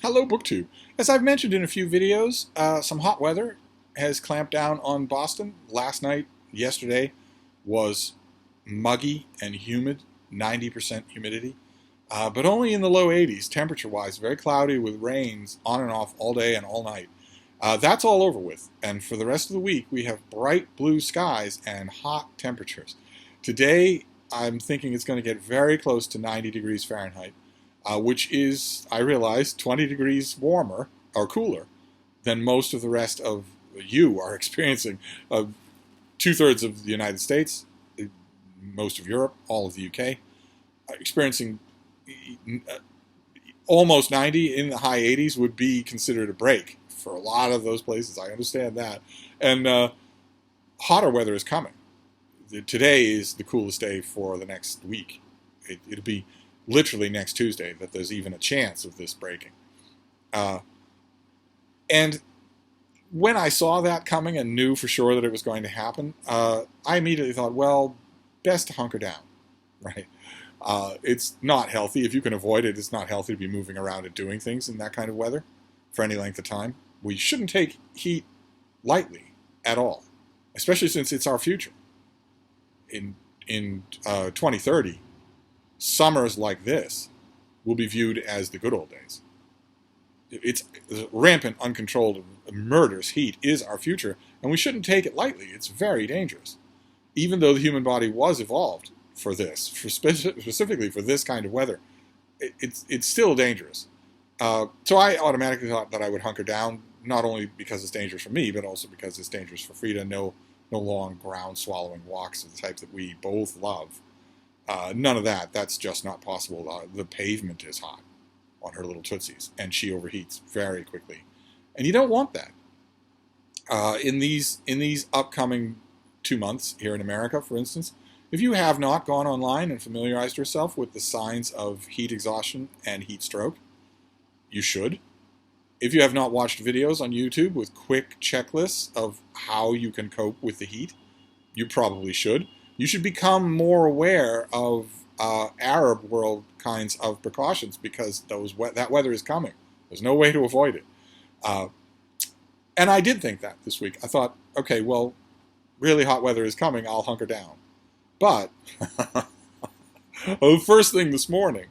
Hello, BookTube. As I've mentioned in a few videos, some hot weather has clamped down on Boston. Last night, yesterday, was muggy and humid, 90% humidity, but only in the low 80s temperature-wise, very cloudy with rains on and off all day and all night. That's all over with, and for the rest of the week, we have bright blue skies and hot temperatures. Today, I'm thinking it's going to get very close to 90 degrees Fahrenheit. Which is, I realize, 20 degrees warmer or cooler than most of the rest of you are experiencing. Two-thirds of the United States, most of Europe, all of the UK, are experiencing almost 90. In the high 80s would be considered a break for a lot of those places. I understand that. And hotter weather is coming. Today is the coolest day for the next week. It'll be literally next Tuesday that there's even a chance of this breaking. And when I saw that coming and knew for sure that it was going to happen, I immediately thought, well, best to hunker down, right? It's not healthy. If you can avoid it, it's not healthy to be moving around and doing things in that kind of weather for any length of time. We shouldn't take heat lightly at all, especially since it's our future. In 2030, summers like this will be viewed as the good old days. It's rampant, uncontrolled, murderous heat is our future, and we shouldn't take it lightly. It's very dangerous. Even though the human body was evolved for this, specifically for this kind of weather, it's still dangerous. So I automatically thought that I would hunker down, not only because it's dangerous for me, but also because it's dangerous for Frida. No long ground-swallowing walks of the type that we both love. None of that. That's just not possible. The pavement is hot on her little tootsies, and she overheats very quickly. And you don't want that. In these upcoming 2 months here in America, for instance, if you have not gone online and familiarized yourself with the signs of heat exhaustion and heat stroke, you should. If you have not watched videos on YouTube with quick checklists of how you can cope with the heat, you probably should. You should become more aware of Arab world kinds of precautions because that weather is coming. There's no way to avoid it. And I did think that this week. I thought, okay, well, really hot weather is coming. I'll hunker down. But the first thing this morning,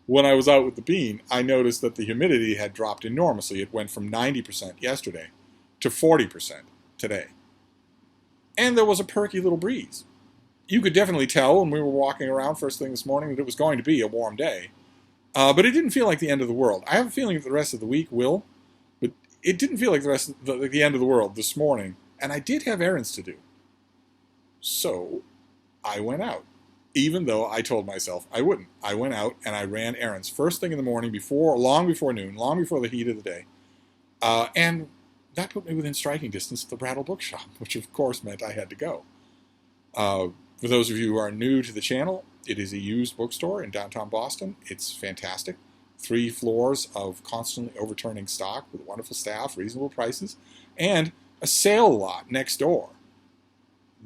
when I was out with the bean, I noticed that the humidity had dropped enormously. It went from 90% yesterday to 40% today. And there was a perky little breeze. You could definitely tell when we were walking around first thing this morning that it was going to be a warm day. But it didn't feel like the end of the world. I have a feeling that the rest of the week will, but it didn't feel like the end of the world this morning. And I did have errands to do. So I went out, even though I told myself I wouldn't. I went out and I ran errands first thing in the morning, long before noon, long before the heat of the day. And that put me within striking distance of the Brattle Bookshop, which of course meant I had to go. For those of you who are new to the channel, it is a used bookstore in downtown Boston. It's fantastic. 3 floors of constantly overturning stock with wonderful staff, reasonable prices, and a sale lot next door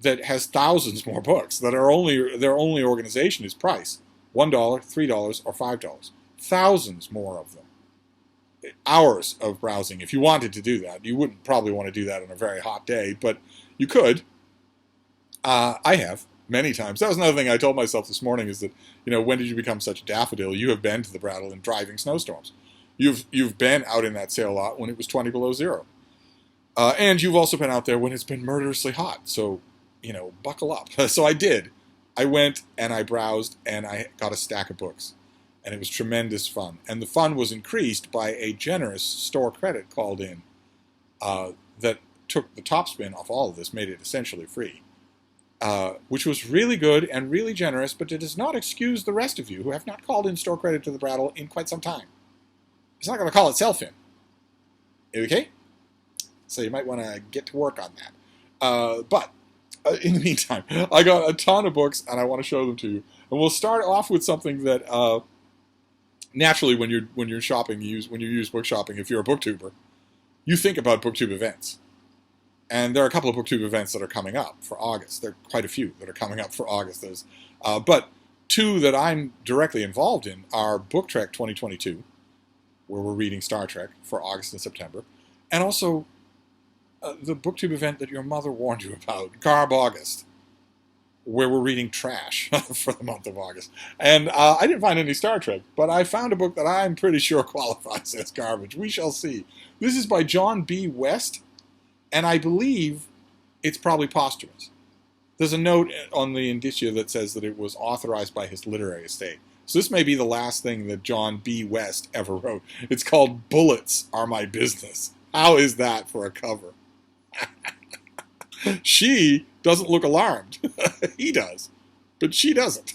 that has thousands more books that are their only organization is price. $1, $3, or $5. Thousands more of them. Hours of browsing. If you wanted to do that, you wouldn't probably want to do that on a very hot day, but you could. I have many times. That was another thing I told myself this morning is that, when did you become such a daffodil? You have been to the Brattle in driving snowstorms. You've been out in that sale lot when it was 20 below zero. And you've also been out there when it's been murderously hot. So, buckle up. So I did. I went and I browsed and I got a stack of books. And it was tremendous fun. And the fun was increased by a generous store credit called in that took the top spin off all of this, made it essentially free. Which was really good and really generous, but it does not excuse the rest of you who have not called in store credit to the Brattle in quite some time. It's not going to call itself in. Okay? So you might want to get to work on that. But in the meantime, I got a ton of books, and I want to show them to you. And we'll start off with something that naturally, when you're shopping, when you use book shopping, if you're a booktuber, you think about booktube events. And there are a couple of booktube events that are coming up for August. There are quite a few that are coming up for August. But 2 that I'm directly involved in are Book Trek 2022 where we're reading Star Trek for August and September, and also the BookTube event that your mother warned you about, Garb August, where we're reading trash for the month of August. And I didn't find any Star Trek, but I found a book that I'm pretty sure qualifies as garbage. We shall see. This is by John B. West, and I believe it's probably posthumous. There's a note on the indicia that says that it was authorized by his literary estate. So this may be the last thing that John B. West ever wrote. It's called Bullets Are My Business. How is that for a cover? She doesn't look alarmed. He does. But she doesn't.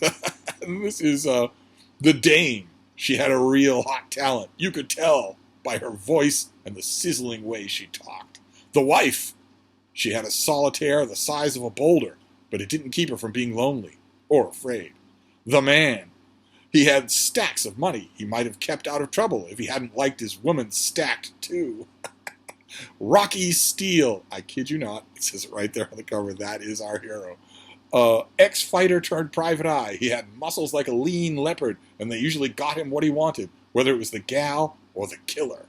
And this is the dame. She had a real hot talent. You could tell by her voice and the sizzling way she talked. The wife. She had a solitaire the size of a boulder, but it didn't keep her from being lonely or afraid. The man. He had stacks of money he might have kept out of trouble if he hadn't liked his woman stacked too. Rocky Steele. I kid you not. It says it right there on the cover. That is our hero. Ex-fighter turned private eye. He had muscles like a lean leopard, and they usually got him what he wanted, whether it was the gal or the killer.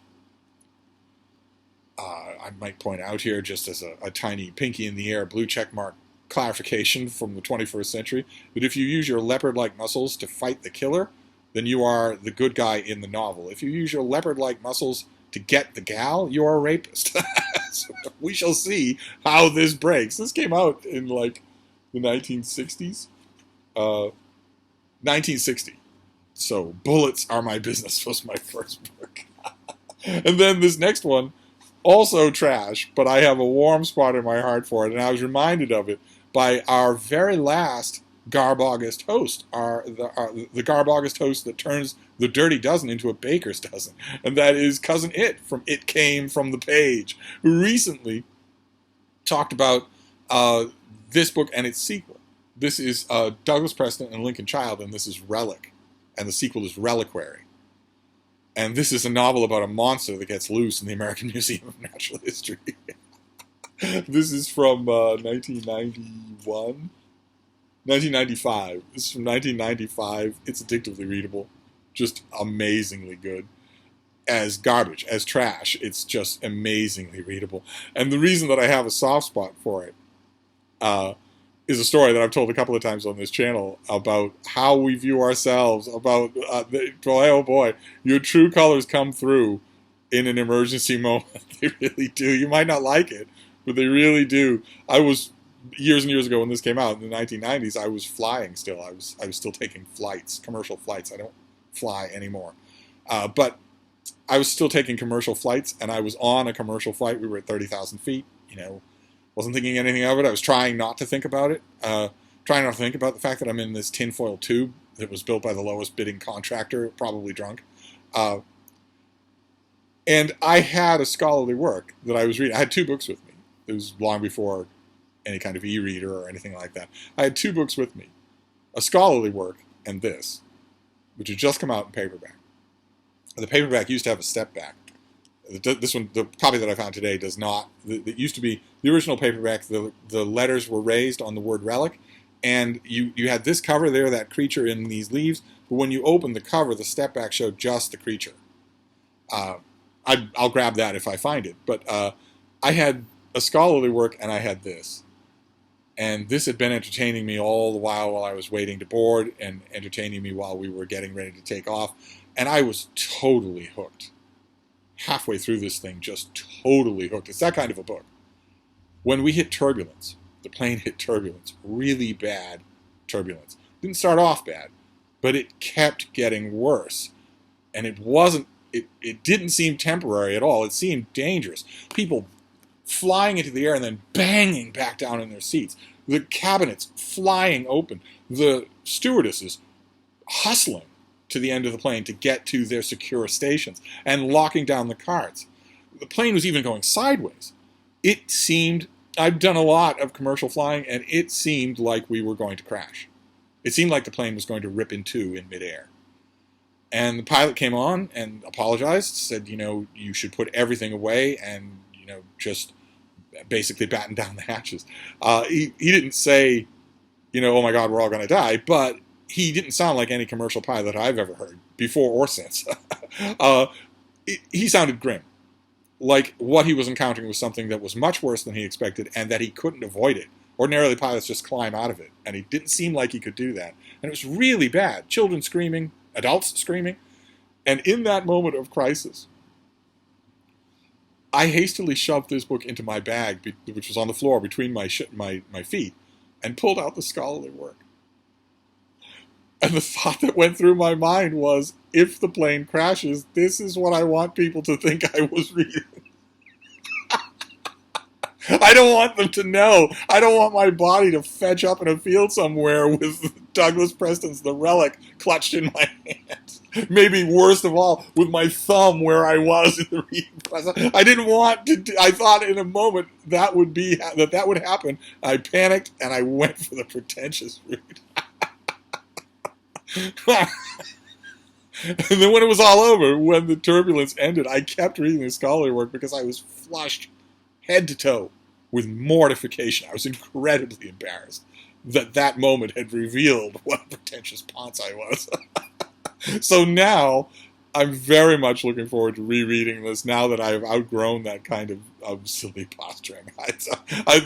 I might point out here, just as a tiny pinky in the air, blue checkmark clarification from the 21st century, that if you use your leopard-like muscles to fight the killer, then you are the good guy in the novel. If you use your leopard-like muscles to get the gal, you are a rapist. So we shall see how this breaks. This came out in like the 1960s. 1960. So Bullets Are My Business was my first book. And then this next one, also trash, but I have a warm spot in my heart for it, and I was reminded of it by our very last Garb August host, the Garb August host that turns the Dirty Dozen into a baker's dozen, and that is Cousin It from It Came From the Page, who recently talked about this book and its sequel. This is Douglas Preston and Lincoln Child, and this is Relic, and the sequel is Reliquary. And this is a novel about a monster that gets loose in the American Museum of Natural History. This is from 1991? 1995. This is from 1995. It's addictively readable. Just amazingly good. As garbage, as trash, it's just amazingly readable. And the reason that I have a soft spot for it is a story that I've told a couple of times on this channel about how we view ourselves, about, oh boy, your true colors come through in an emergency moment. They really do. You might not like it, but they really do. I was, years and years ago when this came out, in the 1990s, I was flying still. I was still taking flights, commercial flights. I don't fly anymore. But I was still taking commercial flights, and I was on a commercial flight. We were at 30,000 feet, wasn't thinking anything of it. I was trying not to think about it. Trying not to think about the fact that I'm in this tinfoil tube that was built by the lowest bidding contractor, probably drunk. And I had a scholarly work that I was reading. I had two books with me. It was long before any kind of e-reader or anything like that. I had two books with me. A scholarly work and this, which had just come out in paperback. The paperback used to have a step back. This one, the copy that I found today, does not. It used to be the original paperback. The letters were raised on the word Relic, and you had this cover there, that creature in these leaves. But when you opened the cover, the step back showed just the creature. I'll grab that if I find it. But I had a scholarly work, and I had this, and this had been entertaining me all the while I was waiting to board, and entertaining me while we were getting ready to take off, and I was totally hooked. Halfway through this thing, just totally hooked. It's that kind of a book. When we hit turbulence, the plane hit turbulence, really bad turbulence. Didn't start off bad, but it kept getting worse. And it didn't seem temporary at all. It seemed dangerous. People flying into the air and then banging back down in their seats. The cabinets flying open. The stewardesses hustling to the end of the plane to get to their secure stations and locking down the carts. The plane was even going sideways. It seemed, I've done a lot of commercial flying, and it seemed like we were going to crash. It seemed like the plane was going to rip in two in midair. And the pilot came on and apologized, said, you should put everything away and, just basically batten down the hatches. He didn't say, oh my God, we're all going to die, but he didn't sound like any commercial pilot I've ever heard, before or since. he sounded grim. Like what he was encountering was something that was much worse than he expected and that he couldn't avoid it. Ordinarily, pilots just climb out of it, and he didn't seem like he could do that. And it was really bad. Children screaming, adults screaming. And in that moment of crisis, I hastily shoved this book into my bag, which was on the floor between my feet, and pulled out the scholarly work. And the thought that went through my mind was, if the plane crashes, this is what I want people to think I was reading. I don't want them to know. I don't want my body to fetch up in a field somewhere with Douglas Preston's The Relic clutched in my hand. Maybe worst of all, with my thumb where I was in the reading process. I didn't want to. I thought in a moment that would happen. I panicked and I went for the pretentious read. And then when it was all over, when the turbulence ended, I kept reading the scholarly work because I was flushed head to toe with mortification. I was incredibly embarrassed that moment had revealed what a pretentious ponce I was. So now I'm very much looking forward to rereading this now that I've outgrown that kind of silly posturing.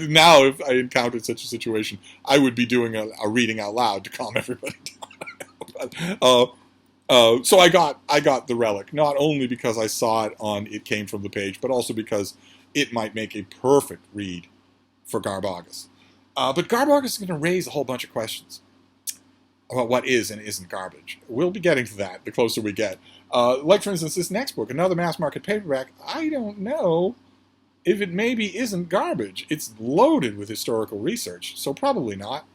Now, if I encountered such a situation, I would be doing a reading out loud to calm everybody down. So I got The Relic, not only because I saw it on It Came From the Page, but also because it might make a perfect read for Garbagus. But Garbagus is going to raise a whole bunch of questions about what is and isn't garbage. We'll be getting to that the closer we get. Like, for instance, this next book, another mass market paperback, I don't know if it maybe isn't garbage. It's loaded with historical research, so probably not.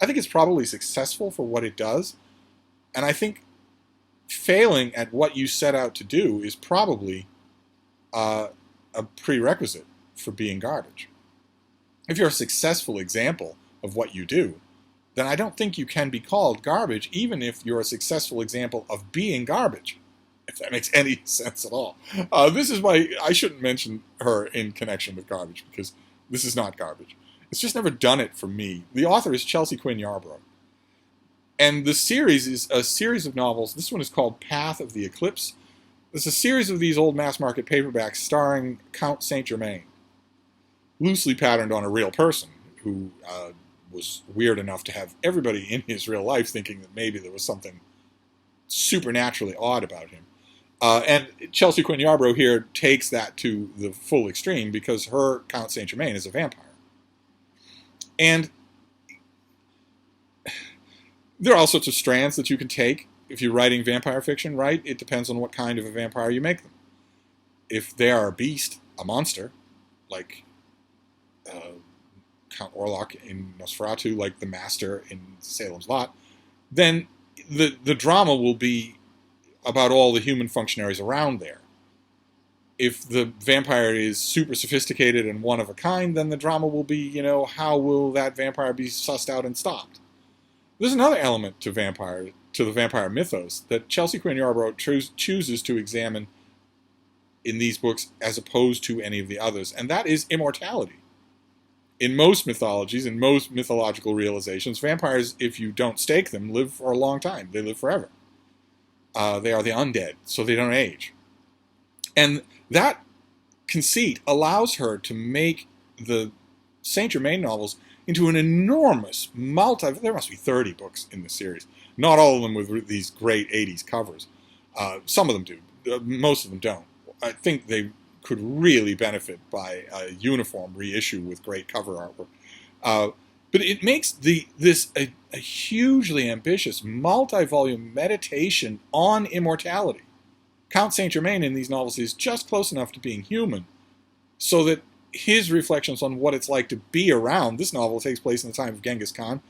I think it's probably successful for what it does, and I think failing at what you set out to do is probably a prerequisite for being garbage. If you're a successful example of what you do, then I don't think you can be called garbage, even if you're a successful example of being garbage, if that makes any sense at all. This is why I shouldn't mention her in connection with garbage, because this is not garbage. It's just never done it for me. The author is Chelsea Quinn Yarbrough. And the series is a series of novels. This one is called Path of the Eclipse. It's a series of these old mass market paperbacks starring Count St. Germain, loosely patterned on a real person who was weird enough to have everybody in his real life thinking that maybe there was something supernaturally odd about him. And Chelsea Quinn Yarbrough here takes that to the full extreme because her Count St. Germain is a vampire. And there are all sorts of strands that you can take if you're writing vampire fiction, right? It depends on what kind of a vampire you make them. If they are a beast, a monster, like Count Orlok in Nosferatu, like the Master in Salem's Lot, then the drama will be about all the human functionaries around there. If the vampire is super sophisticated and one of a kind, then the drama will be, how will that vampire be sussed out and stopped? There's another element to the vampire mythos that Chelsea Quinn Yarbrough chooses to examine in these books as opposed to any of the others, and that is immortality. In most mythologies, in most mythological realizations, vampires, if you don't stake them, live for a long time. They live forever. They are the undead, so they don't age. And that conceit allows her to make the St. Germain novels into an enormous there must be 30 books in the series. Not all of them with these great 80s covers. Some of them do. Most of them don't. I think they could really benefit by a uniform reissue with great cover artwork. But it makes this a hugely ambitious, multi-volume meditation on immortality. Count St. Germain in these novels is just close enough to being human so that his reflections on what it's like to be around. This novel takes place in the time of Genghis Khan.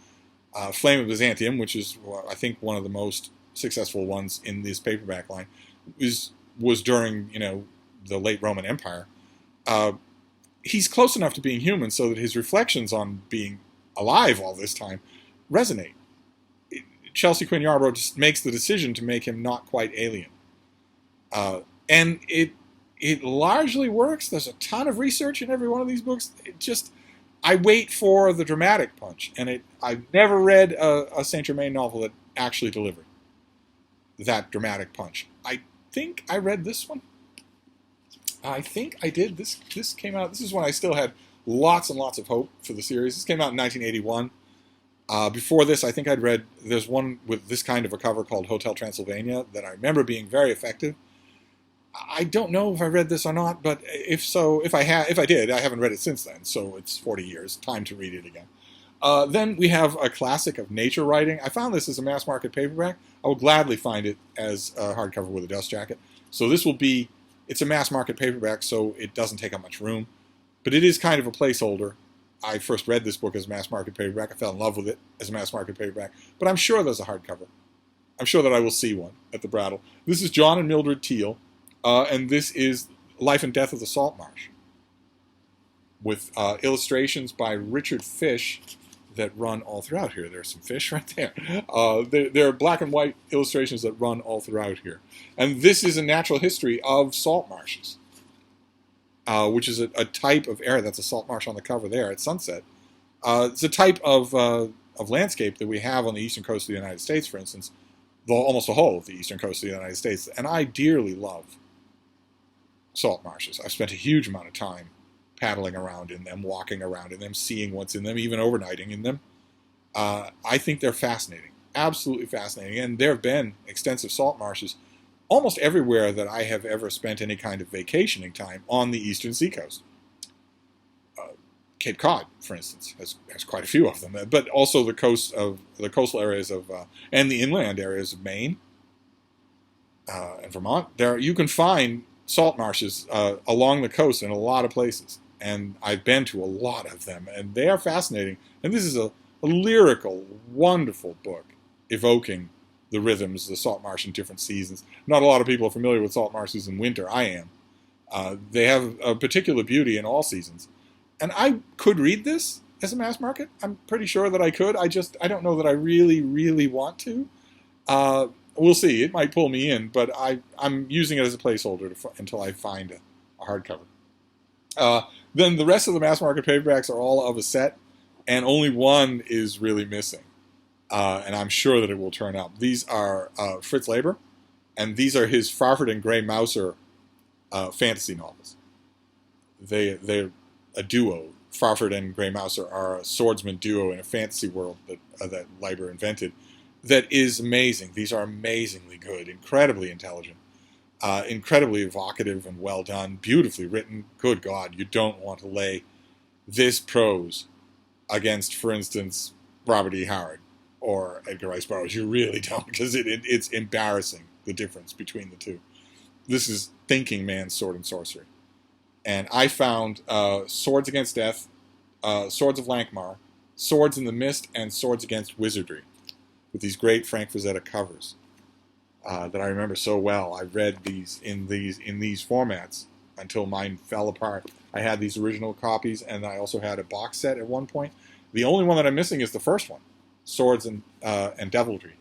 Flame of Byzantium, which is, I think, one of the most successful ones in this paperback line, was during, the late Roman Empire. He's close enough to being human so that his reflections on being alive all this time resonate. Chelsea Quinn Yarbrough just makes the decision to make him not quite alien. And it largely works. There's a ton of research in every one of these books. I wait for the dramatic punch, and I've never read a St. Germain novel that actually delivered that dramatic punch. I think I read this one. I think I did. This came out. This is when I still had lots and lots of hope for the series. This came out in 1981. Before this, I think I'd read. There's one with this kind of a cover called Hotel Transylvania that I remember being very effective. I don't know if I read this or not, but if so, if I did, I haven't read it since then. So it's 40 years. Time to read it again. Then we have a classic of nature writing. I found this as a mass market paperback. I will gladly find it as a hardcover with a dust jacket. So this will be. It's a mass market paperback, so it doesn't take up much room. But it is kind of a placeholder. I first read this book as a mass market paperback. I fell in love with it as a mass market paperback. But I'm sure there's a hardcover. I'm sure that I will see one at the Brattle. This is John and Mildred Teal, and this is Life and Death of the Salt Marsh, with illustrations by Richard Fish that run all throughout here. There's some fish right there. There are black and white illustrations that run all throughout here. And this is a natural history of salt marshes, which is a type of area. That's a salt marsh on the cover there at sunset. It's a type of landscape that we have on the eastern coast of the United States, for instance, almost the whole of the eastern coast of the United States. And I dearly love salt marshes. I've spent a huge amount of time paddling around in them, walking around in them, seeing what's in them, even overnighting in them. I think they're fascinating, absolutely fascinating. And there have been extensive salt marshes almost everywhere that I have ever spent any kind of vacationing time on the eastern seacoast. Cape Cod, for instance, has quite a few of them, but also the coastal areas of and the inland areas of Maine and Vermont. There you can find salt marshes along the coast in a lot of places. And I've been to a lot of them, and they are fascinating. And this is a lyrical, wonderful book evoking the rhythms of the salt marsh in different seasons. Not a lot of people are familiar with salt marshes in winter. I am. They have a particular beauty in all seasons. And I could read this as a mass market. I'm pretty sure that I could. I don't know that I really, really want to. We'll see. It might pull me in, but I'm using it as a placeholder until I find a hardcover. Then the rest of the mass market paperbacks are all of a set, and only one is really missing. And I'm sure that it will turn up. These are Fritz Leiber, and these are his Farford and Grey Mouser fantasy novels. They're a duo. Farford and Grey Mouser are a swordsman duo in a fantasy world that Leiber invented that is amazing. These are amazingly good, incredibly intelligent. Incredibly evocative and well done, beautifully written. Good God, you don't want to lay this prose against, for instance, Robert E. Howard or Edgar Rice Burroughs. You really don't, because it's embarrassing, the difference between the two. This is thinking man's sword and sorcery. And I found Swords Against Death, Swords of Lankmar, Swords in the Mist, and Swords Against Wizardry, with these great Frank Frazetta covers. That I remember so well. I read these in these formats until mine fell apart. I had these original copies, and I also had a box set at one point. The only one that I'm missing is the first one, Swords and Deviltry.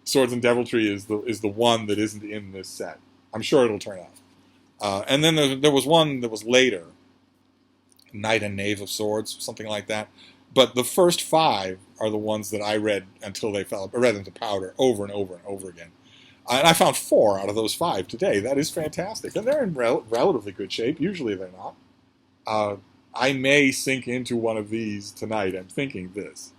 Swords and Deviltry is the one that isn't in this set. I'm sure it'll turn out. And then there was one that was later, Knight and Knave of Swords, something like that. But the first 5 are the ones that I read until they fell. I read them to powder over and over and over again. And I found 4 out of those 5 today. That is fantastic. And they're in relatively good shape. Usually they're not. I may sink into one of these tonight. I'm thinking this.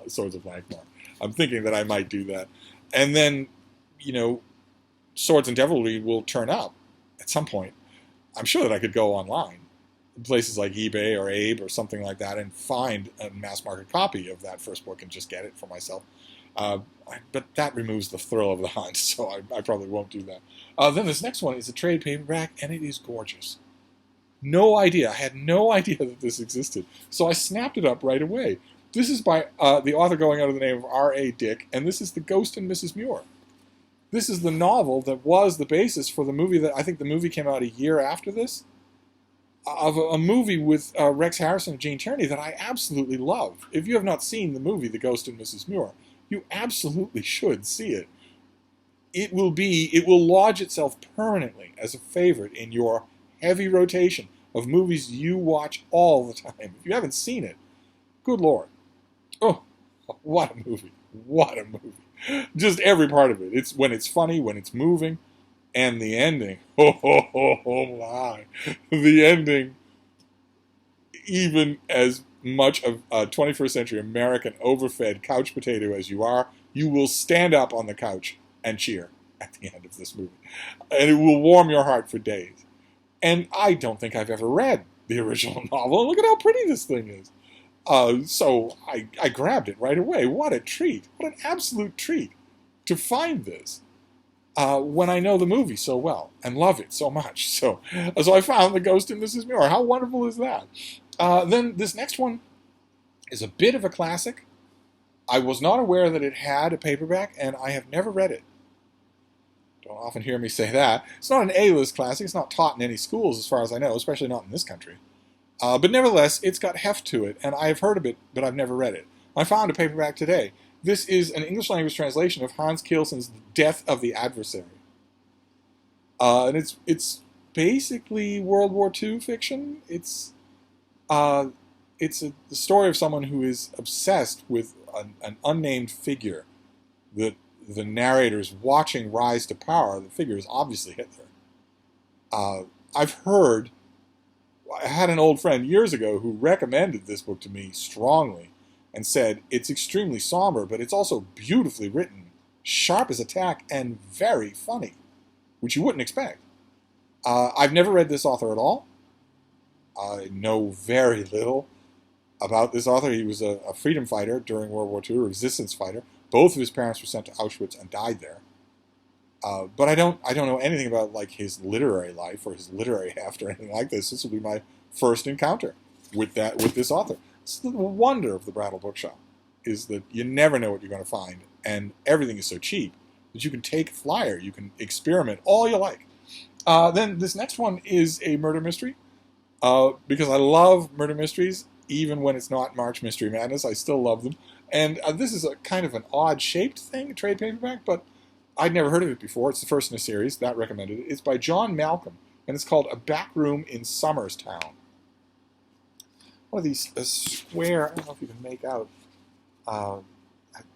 Swords of Lankmar. I'm thinking that I might do that. And then, Swords and Devilry will turn up at some point. I'm sure that I could go online, places like eBay or Abe or something like that, and find a mass market copy of that first book and just get it for myself. But that removes the thrill of the hunt, so I probably won't do that. Then this next one is a trade paperback, and it is gorgeous. No idea. I had no idea that this existed. So I snapped it up right away. This is by the author going under the name of R.A. Dick, and this is The Ghost and Mrs Muir. This is the novel that was the basis for the movie that I think the movie came out a year after this, of a movie with Rex Harrison and Gene Tierney that I absolutely love. If you have not seen the movie The Ghost and Mrs Muir, you absolutely should see it. It will lodge itself permanently as a favorite in your heavy rotation of movies you watch all the time. If you haven't seen it, good Lord. Oh, what a movie. What a movie. Just every part of it. It's when it's funny, when it's moving, And the ending, oh my, the ending, even as much of a 21st century American overfed couch potato as you are, you will stand up on the couch and cheer at the end of this movie. And it will warm your heart for days. And I don't think I've ever read the original novel. Look at how pretty this thing is. So I grabbed it right away. What a treat. What an absolute treat to find this when I know the movie so well and love it so much. So I found The Ghost in Mrs Muir. How wonderful is that? Then this next one is a bit of a classic. I was not aware that it had a paperback, and I have never read it. Don't often hear me say that. It's not an A-list classic. It's not taught in any schools, as far as I know, especially not in this country. But nevertheless, it's got heft to it, and I've heard of it, but I've never read it. I found a paperback today. This is an English-language translation of Hans Kielsen's Death of the Adversary. And it's basically World War II fiction. It's the story of someone who is obsessed with an unnamed figure that the narrator is watching rise to power. The figure is obviously Hitler. I've heard, I had an old friend years ago who recommended this book to me strongly and said it's extremely somber, but it's also beautifully written, sharp as a tack, and very funny, which you wouldn't expect. I've never read this author at all. I know very little about this author. He was a freedom fighter during World War II, a resistance fighter. Both of his parents were sent to Auschwitz and died there. But I don't know anything about like his literary life or his literary heft or anything like this. This will be my first encounter with this author. It's the wonder of the Brattle Bookshop is that you never know what you're going to find, and everything is so cheap that you can take a flyer, you can experiment all you like. Then this next one is a murder mystery. Because I love murder mysteries, even when it's not March Mystery Madness, I still love them. And this is a kind of an odd-shaped thing, a trade paperback, but I'd never heard of it before. It's the first in a series. That recommended it. It's by John Malcolm, and it's called A Back Room in Somerstown. One of these square, I don't know if you can make out,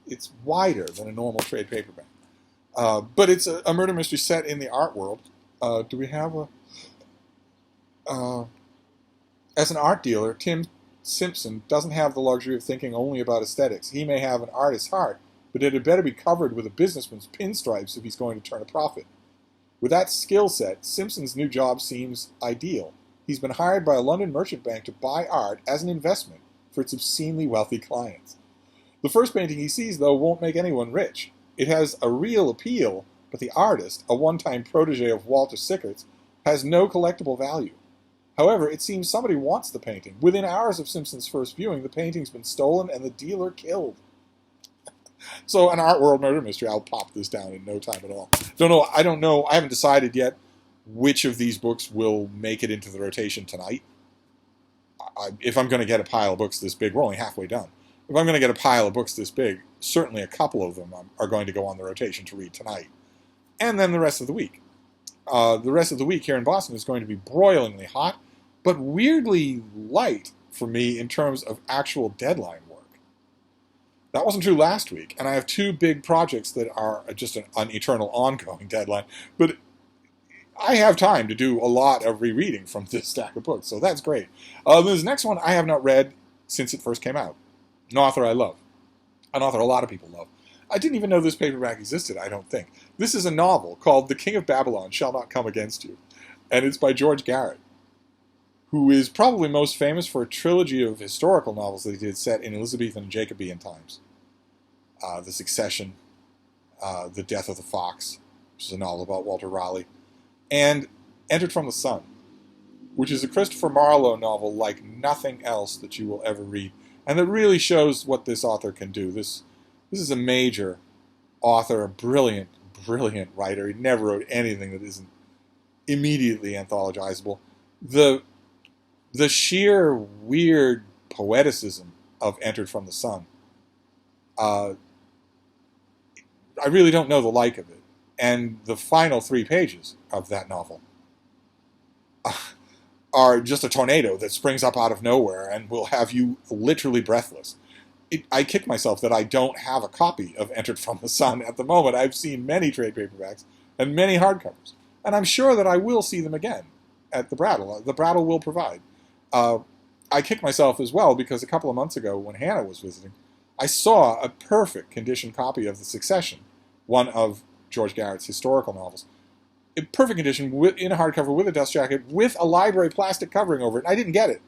it's wider than a normal trade paperback. But it's a murder mystery set in the art world. Do we have a... As an art dealer, Tim Simpson doesn't have the luxury of thinking only about aesthetics. He may have an artist's heart, but it had better be covered with a businessman's pinstripes if he's going to turn a profit. With that skill set, Simpson's new job seems ideal. He's been hired by a London merchant bank to buy art as an investment for its obscenely wealthy clients. The first painting he sees, though, won't make anyone rich. It has a real appeal, but the artist, a one-time protege of Walter Sickert's, has no collectible value. However, it seems somebody wants the painting. Within hours of Simpson's first viewing, the painting's been stolen and the dealer killed. So, an art world murder mystery. I'll pop this down in no time at all. I don't know. I haven't decided yet which of these books will make it into the rotation tonight. If I'm going to get a pile of books this big, we're only halfway done. If I'm going to get a pile of books this big, certainly a couple of them are going to go on the rotation to read tonight. And then the rest of the week. The rest of the week here in Boston is going to be broilingly hot, but weirdly light for me in terms of actual deadline work. That wasn't true last week, and I have two big projects that are just an eternal ongoing deadline, but I have time to do a lot of rereading from this stack of books, so that's great. This next one I have not read since it first came out. An author I love. An author a lot of people love. I didn't even know this paperback existed, I don't think. This is a novel called The King of Babylon Shall Not Come Against You, and it's by George Garrett, who is probably most famous for a trilogy of historical novels that he did set in Elizabethan and Jacobean times. The Succession, The Death of the Fox, which is a novel about Walter Raleigh, and Entered from the Sun, which is a Christopher Marlowe novel like nothing else that you will ever read, and that really shows what this author can do. This is a major author, a brilliant, brilliant writer. He never wrote anything that isn't immediately anthologizable. The sheer weird poeticism of Entered from the Sun, I really don't know the like of it. And the final 3 pages of that novel are just a tornado that springs up out of nowhere and will have you literally breathless. I kick myself that I don't have a copy of Entered from the Sun at the moment. I've seen many trade paperbacks and many hardcovers, And I'm sure that I will see them again at the Brattle. The Brattle will provide. I kicked myself as well because a couple of months ago when Hannah was visiting, I saw a perfect condition copy of The Succession, one of George Garrett's historical novels. In perfect condition, in a hardcover, with a dust jacket, with a library plastic covering over it, and I didn't get it.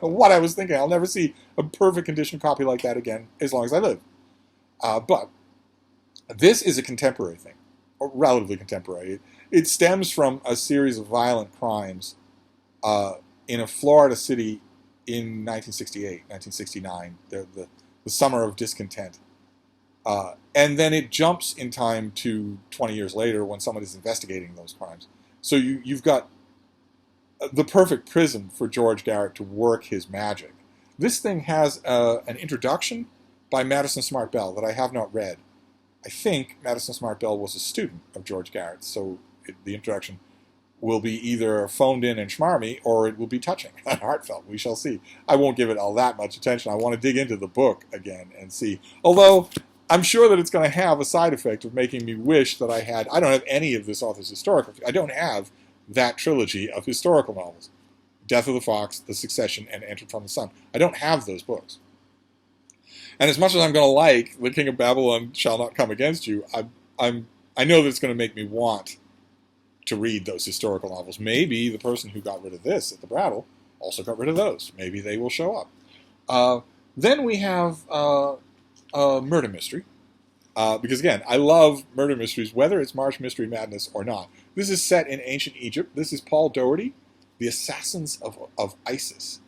What I was thinking, I'll never see a perfect condition copy like that again as long as I live. But this is a contemporary thing, or relatively contemporary. It stems from a series of violent crimes in a Florida city in 1968, 1969, the summer of discontent. And then it jumps in time to 20 years later when someone is investigating those crimes. So you've got the perfect prism for George Garrett to work his magic. This thing has an introduction by Madison Smart Bell that I have not read. I think Madison Smart Bell was a student of George Garrett, so the introduction will be either phoned in and schmarmy, or it will be touching and heartfelt. We shall see. I won't give it all that much attention. I want to dig into the book again and see. Although, I'm sure that it's going to have a side effect of making me wish that I don't have any of this author's historical. I don't have that trilogy of historical novels. Death of the Fox, The Succession, and Entered from the Sun. I don't have those books. And as much as I'm going to like The King of Babylon Shall Not Come Against You, I know that it's going to make me want to read those historical novels. Maybe the person who got rid of this at the Brattle also got rid of those. Maybe they will show up. Then we have a murder mystery. Because again, I love murder mysteries, whether it's Marsh Mystery Madness or not. This is set in ancient Egypt. This is Paul Doherty, The Assassins of Isis.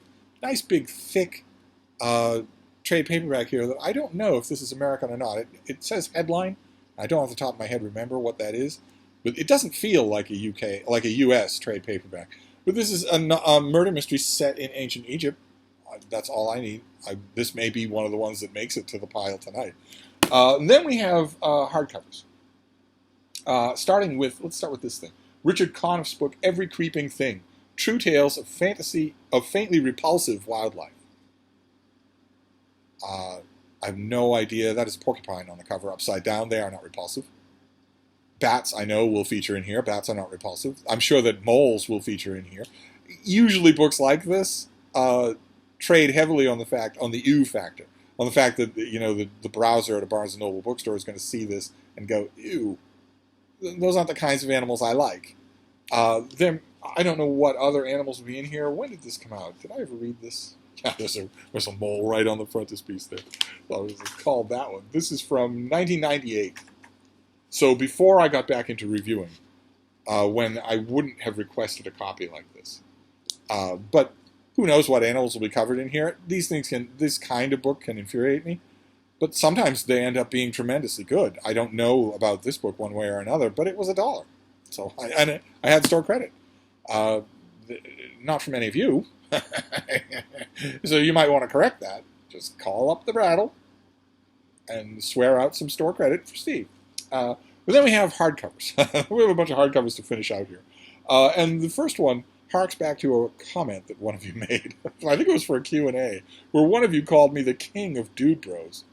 Nice big thick trade paperback here that I don't know if this is American or not. It says headline. I don't off the top of my head remember what that is. But it doesn't feel like a U.S. trade paperback. But this is a murder mystery set in ancient Egypt. That's all I need. This may be one of the ones that makes it to the pile tonight. And then we have hardcovers. Let's start with this thing. Richard Conniff's book, Every Creeping Thing. True Tales of Faintly Repulsive Wildlife. I have no idea. That is a porcupine on the cover upside down. They are not repulsive. Bats, I know, will feature in here. Bats are not repulsive. I'm sure that moles will feature in here. Usually books like this trade heavily on the ew factor. On the fact that, the browser at a Barnes & Noble bookstore is going to see this and go, ew, those aren't the kinds of animals I like. I don't know what other animals will be in here. When did this come out? Did I ever read this? Yeah, there's a mole right on the frontispiece there. So it was called that one. This is from 1998. So before I got back into reviewing, when I wouldn't have requested a copy like this. But who knows what animals will be covered in here. This kind of book can infuriate me. But sometimes they end up being tremendously good. I don't know about this book one way or another, but it was $1. So I had store credit. Not from any of you. So you might want to correct that. Just call up the Brattle and swear out some store credit for Steve. But then we have hardcovers. We have a bunch of hardcovers to finish out here. And the first one harks back to a comment that one of you made. I think it was for a Q&A, where one of you called me the king of dude bros.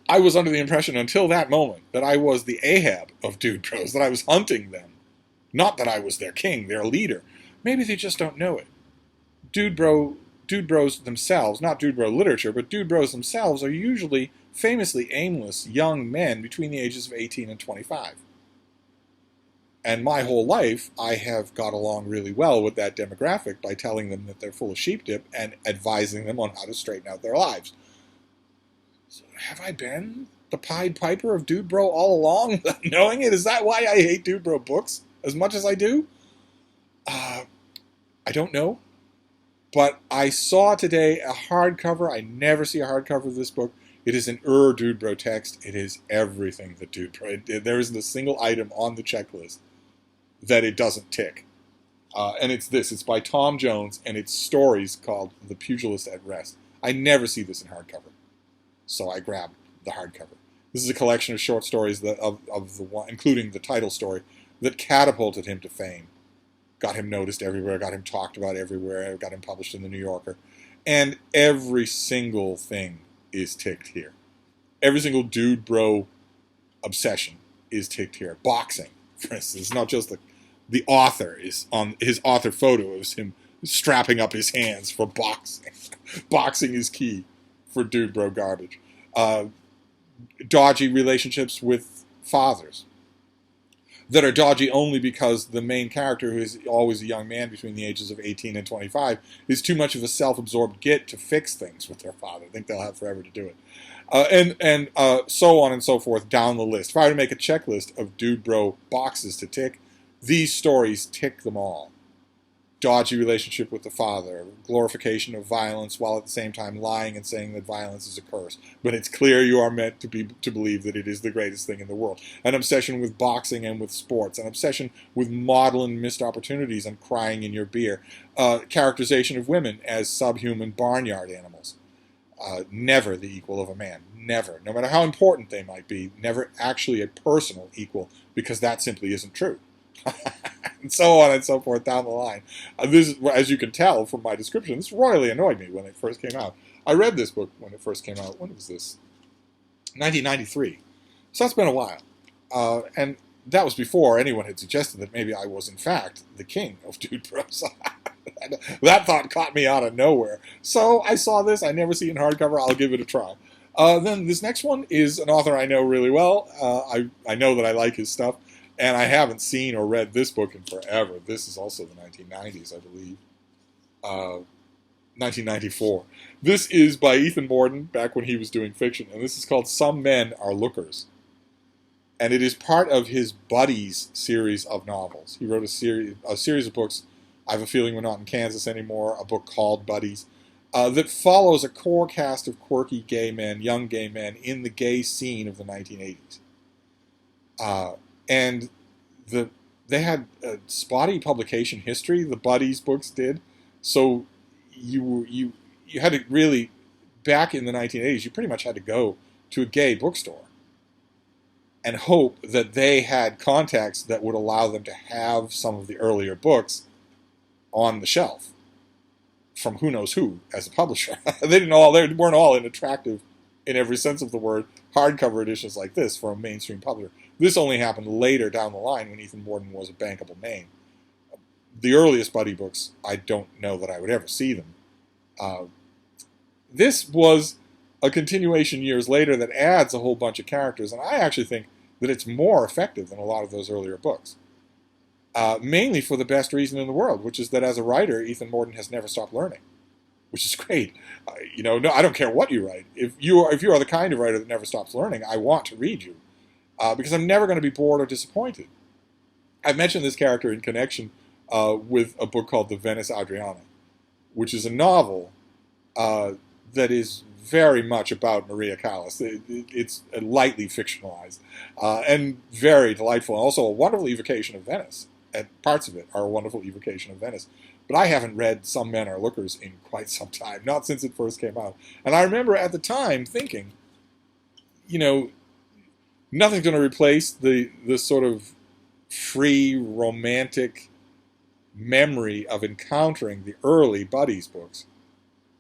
I was under the impression until that moment that I was the Ahab of dude bros, that I was hunting them. Not that I was their king, their leader. Maybe they just don't know it. Dude bros themselves, not dude bro literature, but dude bros themselves are usually famously aimless young men between the ages of 18 and 25. And my whole life, I have got along really well with that demographic by telling them that they're full of sheep dip and advising them on how to straighten out their lives. So have I been the Pied Piper of dude bro all along without knowing it? Is that why I hate dude bro books as much as I do? I don't know. But I saw today a hardcover. I never see a hardcover of this book. It is an dude bro text. It is everything that dude bro. There isn't a single item on the checklist that it doesn't tick. And it's this. It's by Tom Jones, and it's stories called The Pugilist at Rest. I never see this in hardcover. So I grabbed the hardcover. This is a collection of short stories of the one, including the title story, that catapulted him to fame. Got him noticed everywhere, got him talked about everywhere, got him published in the New Yorker. And every single thing is ticked here. Every single dude bro obsession is ticked here. Boxing, for instance. Not just the author is on his author photo is him strapping up his hands for boxing. Boxing is key for dude bro garbage. Dodgy relationships with fathers that are dodgy only because the main character, who is always a young man between the ages of 18 and 25, is too much of a self-absorbed git to fix things with their father. I think they'll have forever to do it. And so on and so forth down the list. If I were to make a checklist of dude bro boxes to tick, these stories tick them all. Dodgy relationship with the father, glorification of violence while at the same time lying and saying that violence is a curse. But it's clear you are meant to believe that it is the greatest thing in the world. An obsession with boxing and with sports. An obsession with maudlin missed opportunities and crying in your beer. Characterization of women as subhuman barnyard animals. Never the equal of a man. Never. No matter how important they might be, never actually a personal equal, because that simply isn't true. And so on and so forth down the line. This, as you can tell from my description, this royally annoyed me when it first came out. I read this book when it first came out. When was this? 1993. So that's been a while. And that was before anyone had suggested that maybe I was, in fact, the king of dude bros. That thought caught me out of nowhere. So I saw this. I never see it in hardcover. I'll give it a try. Then this next one is an author I know really well. I know that I like his stuff. And I haven't seen or read this book in forever. This is also the 1990s, I believe. 1994. This is by Ethan Morton, back when he was doing fiction. And this is called Some Men Are Lookers. And it is part of his Buddies series of novels. He wrote a series of books. I have a feeling we're not in Kansas anymore. A book called Buddies. That follows a core cast of quirky gay men, young gay men, in the gay scene of the 1980s. And they had a spotty publication history, the Buddies books did. So you had to really, back in the 1980s, you pretty much had to go to a gay bookstore and hope that they had contacts that would allow them to have some of the earlier books on the shelf from who knows who as a publisher. They weren't all in attractive, in every sense of the word, hardcover editions like this for a mainstream publisher. This only happened later down the line when Ethan Morton was a bankable name. The earliest Buddy books, I don't know that I would ever see them. This was a continuation years later that adds a whole bunch of characters, and I actually think that it's more effective than a lot of those earlier books. Mainly for the best reason in the world, which is that as a writer, Ethan Morton has never stopped learning, which is great. No, I don't care what you write. If you are the kind of writer that never stops learning, I want to read you. Because I'm never going to be bored or disappointed. I've mentioned this character in connection with a book called The Venice Adriana, which is a novel that is very much about Maria Callas. It's lightly fictionalized and very delightful. Also a wonderful evocation of Venice. And parts of it are a wonderful evocation of Venice. But I haven't read Some Men Are Lookers in quite some time, not since it first came out. And I remember at the time thinking, nothing's going to replace the sort of free, romantic memory of encountering the early Buddies books.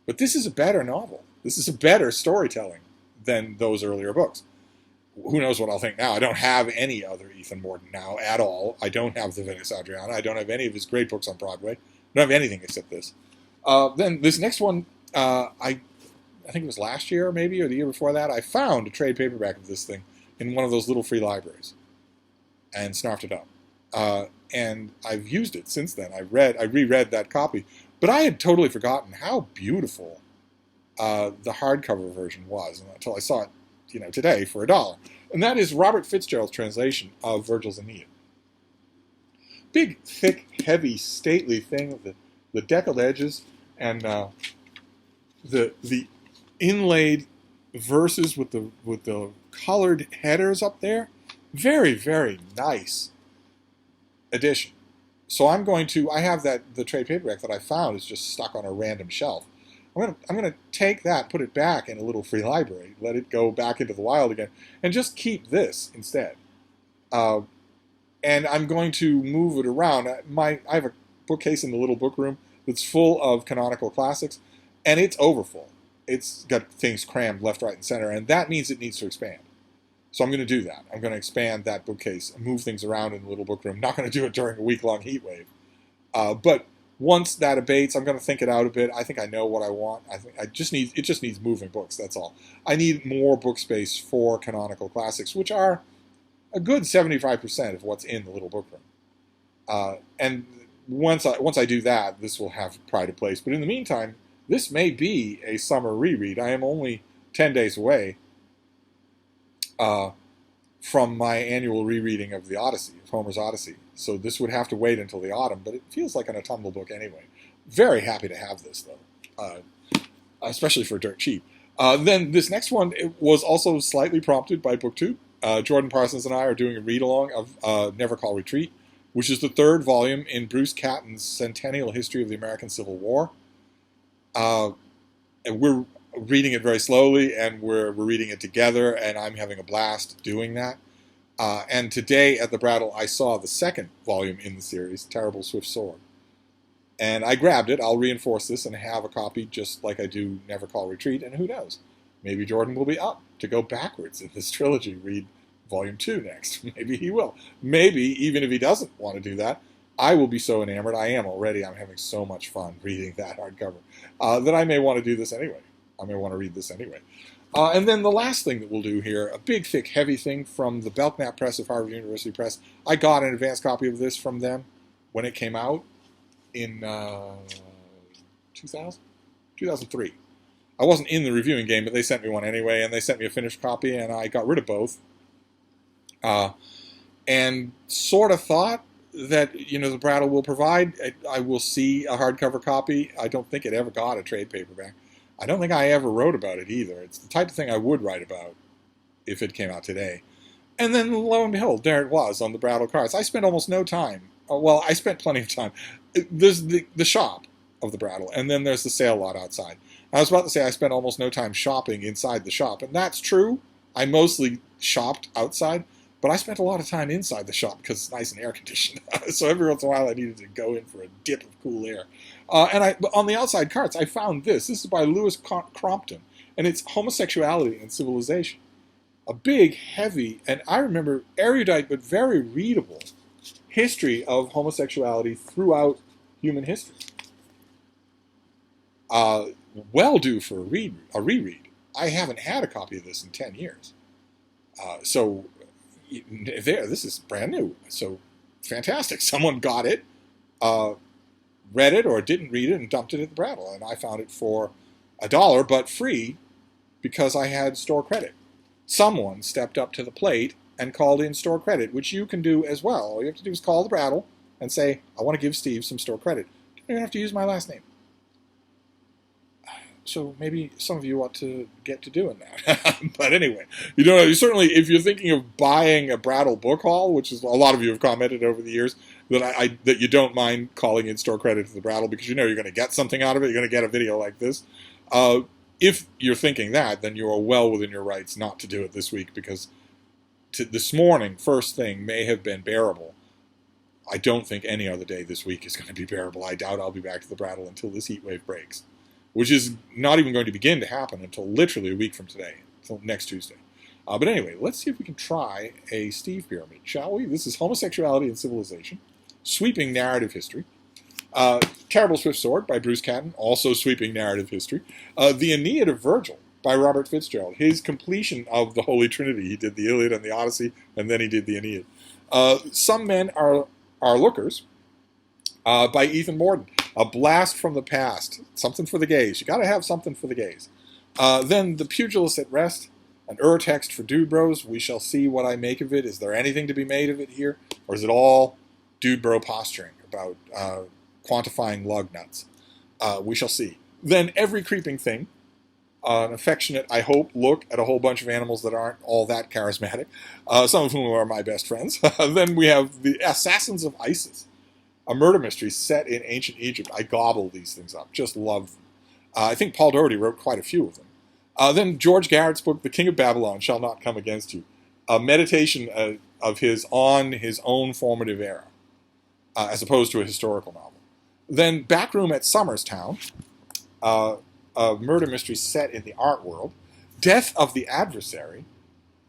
But this is a better novel. This is a better storytelling than those earlier books. Who knows what I'll think now. I don't have any other Ethan Morton now at all. I don't have The Venice Adriana. I don't have any of his great books on Broadway. I don't have anything except this. Then this next one, I think it was last year maybe, or the year before that, I found a trade paperback of this thing in one of those little free libraries and snarfed it up. And I've used it since then. I reread that copy. But I had totally forgotten how beautiful the hardcover version was until I saw it today for $1. And that is Robert Fitzgerald's translation of Virgil's Aeneid. Big, thick, heavy, stately thing with the deckled edges and the inlaid verses with the colored headers up there. Very, very nice edition. So I have the trade paperback that I found is just stuck on a random shelf. I'm gonna take that, put it back in a little free library, let it go back into the wild again, and just keep this instead. And I'm going to move it around. I have a bookcase in the little book room that's full of canonical classics, and it's overfull. It's got things crammed left, right, and center, and that means it needs to expand. So I'm going to do that. I'm going to expand that bookcase and move things around in the little book room. Not going to do it during a week-long heat wave. But once that abates, I'm going to think it out a bit. I think I know what I want. I think it just needs moving books. That's all. I need more book space for canonical classics, which are a good 75% of what's in the little book room. And once I do that, this will have pride of place. But in the meantime, this may be a summer reread. I am only 10 days away from my annual rereading of the Odyssey, of Homer's Odyssey. So this would have to wait until the autumn, but it feels like an autumnal book anyway. Very happy to have this, though, especially for dirt cheap. Then this next one, it was also slightly prompted by BookTube. Jordan Parsons and I are doing a read-along of Never Call Retreat, which is the third volume in Bruce Catton's Centennial History of the American Civil War. And we're reading it very slowly, and we're reading it together, and I'm having a blast doing that. And today at the Brattle, I saw the second volume in the series, Terrible Swift Sword. And I grabbed it. I'll reinforce this and have a copy just like I do Never Call Retreat, and who knows? Maybe Jordan will be up to go backwards in this trilogy, read Volume 2 next. Maybe he will. Maybe, even if he doesn't want to do that, I will be so enamored. I am already. I'm having so much fun reading that hardcover that I may want to do this anyway. I may want to read this anyway. And then the last thing that we'll do here, a big, thick, heavy thing from the Belknap Press of Harvard University Press. I got an advance copy of this from them when it came out in 2003. I wasn't in the reviewing game, but they sent me one anyway, and they sent me a finished copy, and I got rid of both. And sort of thought that, the Brattle will provide. I will see a hardcover copy. I don't think it ever got a trade paperback. I don't think I ever wrote about it either. It's the type of thing I would write about if it came out today. And then lo and behold, there it was on the Brattle cards. I spent almost no time. Well, I spent plenty of time. There's the shop of the Brattle, and then there's the sale lot outside. I was about to say I spent almost no time shopping inside the shop, and that's true. I mostly shopped outside, but I spent a lot of time inside the shop because it's nice and air conditioned. So every once in a while I needed to go in for a dip of cool air. And on the outside carts, I found this. This is by Lewis Crompton, and it's Homosexuality and Civilization. A big, heavy, and I remember erudite but very readable history of homosexuality throughout human history. Well due for a reread. I haven't had a copy of this in 10 years. So this is brand new. So fantastic. Someone got it, read it or didn't read it, and dumped it at the Brattle. And I found it for $1, but free because I had store credit. Someone stepped up to the plate and called in store credit, which you can do as well. All you have to do is call the Brattle and say, I want to give Steve some store credit. You don't even have to use my last name. So maybe some of you ought to get to doing that. But anyway, you certainly, if you're thinking of buying a Brattle book haul, which is a lot of you have commented over the years, that that you don't mind calling in store credit to the Brattle because you're going to get something out of it. You're going to get a video like this. If you're thinking that, then you are well within your rights not to do it this week because this morning, first thing, may have been bearable. I don't think any other day this week is going to be bearable. I doubt I'll be back to the Brattle until this heat wave breaks, which is not even going to begin to happen until literally a week from today, until next Tuesday. But anyway, let's see if we can try a Steve pyramid, shall we? This is Homosexuality and Civilization, sweeping narrative history. Terrible Swift Sword by Bruce Catton, also sweeping narrative history. The Aeneid of Virgil by Robert Fitzgerald, his completion of the Holy Trinity. He did the Iliad and the Odyssey, and then he did the Aeneid. Some Men Are Lookers by Ethan Morton. A blast from the past. Something for the gays. You got to have something for the gays. Then The Pugilist at Rest, an text for dude bros. We shall see what I make of it. Is there anything to be made of it here? Or is it all dude bro posturing about quantifying lug nuts? We shall see. Then Every Creeping Thing, an affectionate, I hope, look at a whole bunch of animals that aren't all that charismatic, some of whom are my best friends. Then we have The Assassins of Isis, a murder mystery set in ancient Egypt. I gobble these things up. Just love them. I think Paul Doherty wrote quite a few of them. Then George Garrett's book, The King of Babylon Shall Not Come Against You, a meditation of his on his own formative era, as opposed to a historical novel. Then Backroom at Somerstown, a murder mystery set in the art world. Death of the Adversary,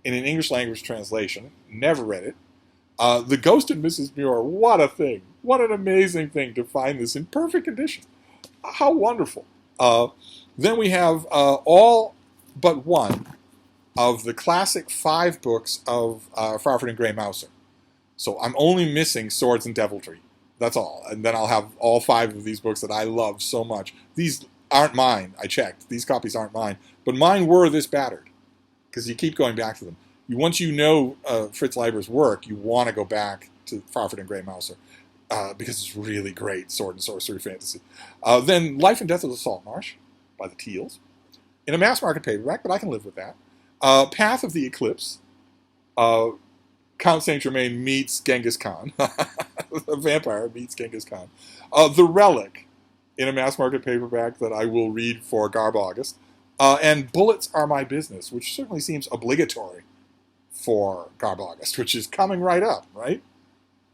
in an English language translation. Never read it. The Ghost of Mrs Muir, what a thing. What an amazing thing to find this in perfect condition. How wonderful. Then we have all but one of the classic 5 books of Farford and Grey Mouser. So I'm only missing Swords and Deviltry. That's all. And then I'll have all 5 of these books that I love so much. These aren't mine. I checked. These copies aren't mine. But mine were this battered. Because you keep going back to them. Once you know Fritz Leiber's work, you want to go back to Farford and Grey Mouser. Because it's really great sword and sorcery fantasy. Then Life and Death of the Salt Marsh by the Teals. In a mass market paperback, but I can live with that. Path of the Eclipse. Count Saint Germain meets Genghis Khan. A vampire meets Genghis Khan. The Relic, in a mass market paperback that I will read for Garb August. And Bullets Are My Business, which certainly seems obligatory for Garb August, which is coming right up, right?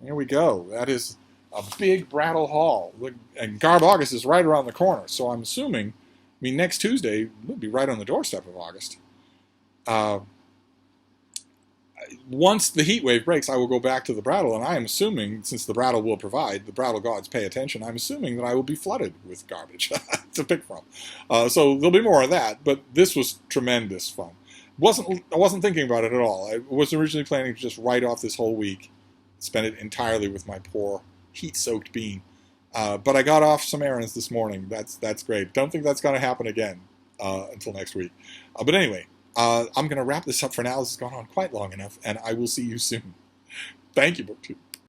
Here we go. That is a big Brattle haul. And Garb August is right around the corner, so I'm assuming, next Tuesday, we'll be right on the doorstep of August. Once the heat wave breaks, I will go back to the Brattle, and I am assuming, since the Brattle will provide, the Brattle gods pay attention, I'm assuming that I will be flooded with garbage to pick from. So there'll be more of that, but this was tremendous fun. I wasn't thinking about it at all. I was originally planning to just write off this whole week, spend it entirely with my poor heat-soaked bean. But I got off some errands this morning. That's great. Don't think that's going to happen again until next week. But anyway, I'm going to wrap this up for now. This has gone on quite long enough, and I will see you soon. Thank you, BookTube.